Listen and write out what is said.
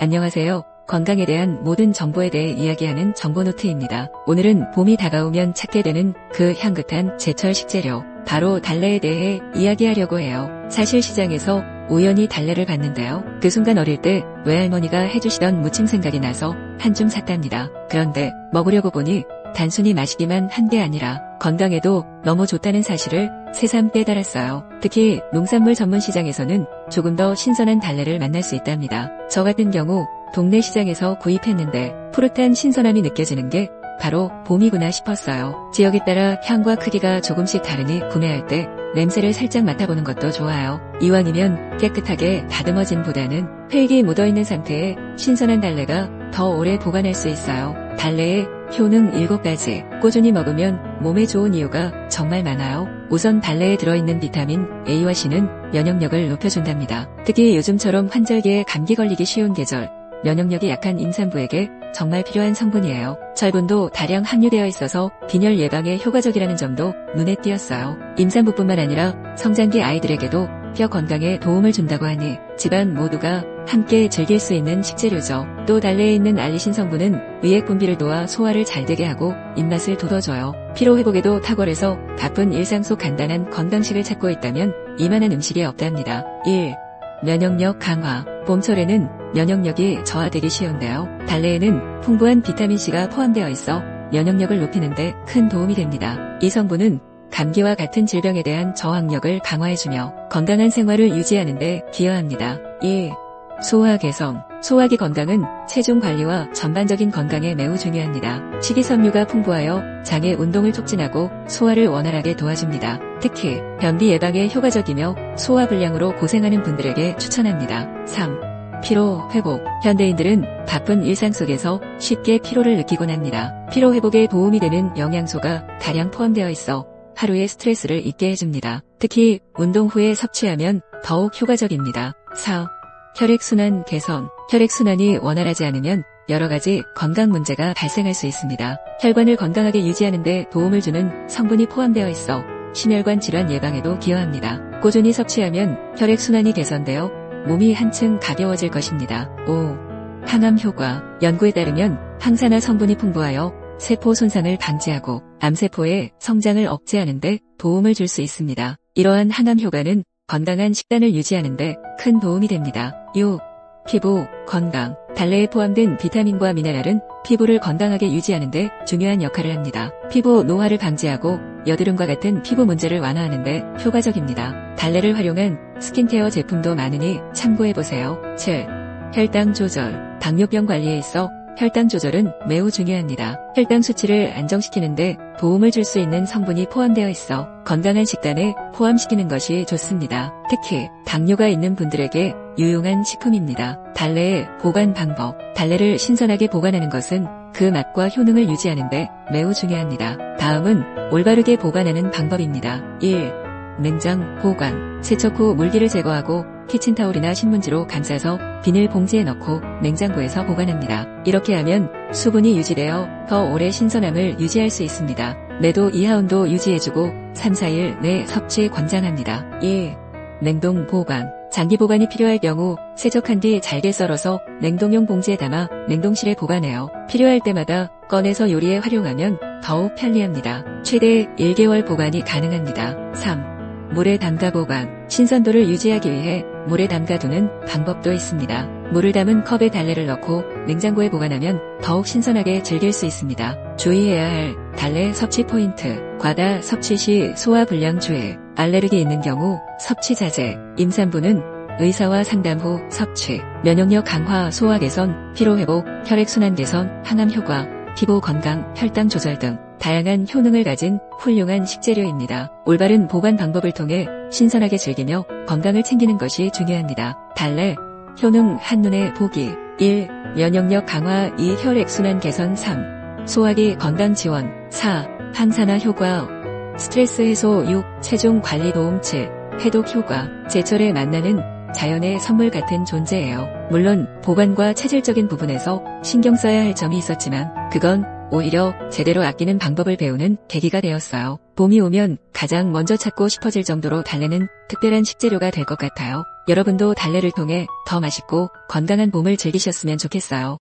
안녕하세요. 건강에 대한 모든 정보에 대해 이야기하는 정보노트입니다. 오늘은 봄이 다가오면 찾게 되는 그 향긋한 제철 식재료, 바로 달래에 대해 이야기하려고 해요. 사실 시장에서 우연히 달래를 봤는데요. 그 순간 어릴 때 외할머니가 해주시던 무침 생각이 나서 한 줌 샀답니다. 그런데 먹으려고 보니 단순히 마시기만 한 게 아니라 건강에도 너무 좋다는 사실을 새삼 깨달았어요. 특히 농산물 전문 시장에서는 조금 더 신선한 달래를 만날 수 있답니다. 저 같은 경우 동네 시장에서 구입했는데 푸릇한 신선함이 느껴지는 게 바로 봄이구나 싶었어요. 지역에 따라 향과 크기가 조금씩 다르니 구매할 때 냄새를 살짝 맡아보는 것도 좋아요. 이왕이면 깨끗하게 다듬어진 보다는 흙이 묻어있는 상태의 신선한 달래가 더 오래 보관할 수 있어요. 달래의 효능 7가지. 꾸준히 먹으면 몸에 좋은 이유가 정말 많아요. 우선 달래에 들어있는 비타민 A와 C는 면역력을 높여준답니다. 특히 요즘처럼 환절기에 감기 걸리기 쉬운 계절, 면역력이 약한 임산부에게 정말 필요한 성분이에요. 철분도 다량 함유되어 있어서 빈혈 예방에 효과적이라는 점도 눈에 띄었어요. 임산부뿐만 아니라 성장기 아이들에게도 뼈 건강에 도움을 준다고 하니 집안 모두가 함께 즐길 수 있는 식재료죠. 또 달래에 있는 알리신 성분은 위액 분비를 도와 소화를 잘 되게 하고 입맛을 돋워줘요. 피로 회복에도 탁월해서 바쁜 일상 속 간단한 건강식을 찾고 있다면 이만한 음식이 없답니다. 1. 면역력 강화. 봄철에는 면역력이 저하되기 쉬운데요. 달래에는 풍부한 비타민C가 포함되어 있어 면역력을 높이는 데 큰 도움이 됩니다. 이 성분은 감기와 같은 질병에 대한 저항력을 강화해주며 건강한 생활을 유지하는 데 기여합니다. 2. 소화 개선. 소화기 건강은 체중 관리와 전반적인 건강에 매우 중요합니다. 식이섬유가 풍부하여 장의 운동을 촉진하고 소화를 원활하게 도와줍니다. 특히 변비 예방에 효과적이며 소화불량으로 고생하는 분들에게 추천합니다. 3. 피로 회복. 현대인들은 바쁜 일상 속에서 쉽게 피로를 느끼곤 합니다. 피로 회복에 도움이 되는 영양소가 다량 포함되어 있어 하루의 스트레스를 잊게 해줍니다. 특히 운동 후에 섭취하면 더욱 효과적입니다. 4. 혈액순환 개선. 혈액순환이 원활하지 않으면 여러가지 건강 문제가 발생할 수 있습니다. 혈관을 건강하게 유지하는 데 도움을 주는 성분이 포함되어 있어 심혈관 질환 예방에도 기여합니다. 꾸준히 섭취하면 혈액순환이 개선되어 몸이 한층 가벼워질 것입니다. 5. 항암 효과. 연구에 따르면 항산화 성분이 풍부하여 세포 손상을 방지하고 암세포의 성장을 억제하는 데 도움을 줄 수 있습니다. 이러한 항암 효과는 건강한 식단을 유지하는 데 큰 도움이 됩니다. 6. 피부 건강. 달래에 포함된 비타민과 미네랄은 피부를 건강하게 유지하는 데 중요한 역할을 합니다. 피부 노화를 방지하고 여드름과 같은 피부 문제를 완화하는 데 효과적입니다. 달래를 활용한 스킨케어 제품도 많으니 참고해보세요. 7. 혈당 조절. 당뇨병 관리에 있어 혈당 조절은 매우 중요합니다. 혈당 수치를 안정시키는데 도움을 줄 수 있는 성분이 포함되어 있어 건강한 식단에 포함시키는 것이 좋습니다. 특히 당뇨가 있는 분들에게 유용한 식품입니다. 달래의 보관 방법. 달래를 신선하게 보관하는 것은 그 맛과 효능을 유지하는 데 매우 중요합니다. 다음은 올바르게 보관하는 방법입니다. 1. 냉장 보관. 세척 후 물기를 제거하고 키친타올이나 신문지로 감싸서 비닐봉지에 넣고 냉장고에서 보관합니다. 이렇게 하면 수분이 유지되어 더 오래 신선함을 유지할 수 있습니다. 내도 이하온도 유지해주고 3, 4일 내 섭취 권장합니다. 2. 냉동 보관. 장기 보관이 필요할 경우 세척한 뒤 잘게 썰어서 냉동용 봉지에 담아 냉동실에 보관해요. 필요할 때마다 꺼내서 요리에 활용하면 더욱 편리합니다. 최대 1개월 보관이 가능합니다. 3. 물에 담가 보관. 신선도를 유지하기 위해 물에 담가두는 방법도 있습니다. 물을 담은 컵에 달래를 넣고 냉장고에 보관하면 더욱 신선하게 즐길 수 있습니다. 주의해야 할 달래 섭취 포인트. 과다 섭취 시 소화불량 주의. 알레르기 있는 경우 섭취 자제. 임산부는 의사와 상담 후 섭취. 면역력 강화, 소화 개선, 피로 회복, 혈액순환 개선, 항암 효과, 피부 건강, 혈당 조절 등 다양한 효능을 가진 훌륭한 식재료입니다. 올바른 보관 방법을 통해 신선하게 즐기며 건강을 챙기는 것이 중요합니다. 달래 효능 한눈에 보기. 1. 면역력 강화. 2. 혈액순환 개선. 3. 소화기 건강 지원. 4. 항산화 효과. 스트레스 해소. 6. 체중 관리 도움. 7. 해독 효과. 제철에 만나는 자연의 선물 같은 존재예요. 물론 보관과 체질적인 부분에서 신경 써야 할 점이 있었지만 그건 오히려 제대로 아끼는 방법을 배우는 계기가 되었어요. 봄이 오면 가장 먼저 찾고 싶어질 정도로 달래는 특별한 식재료가 될 것 같아요. 여러분도 달래를 통해 더 맛있고 건강한 봄을 즐기셨으면 좋겠어요.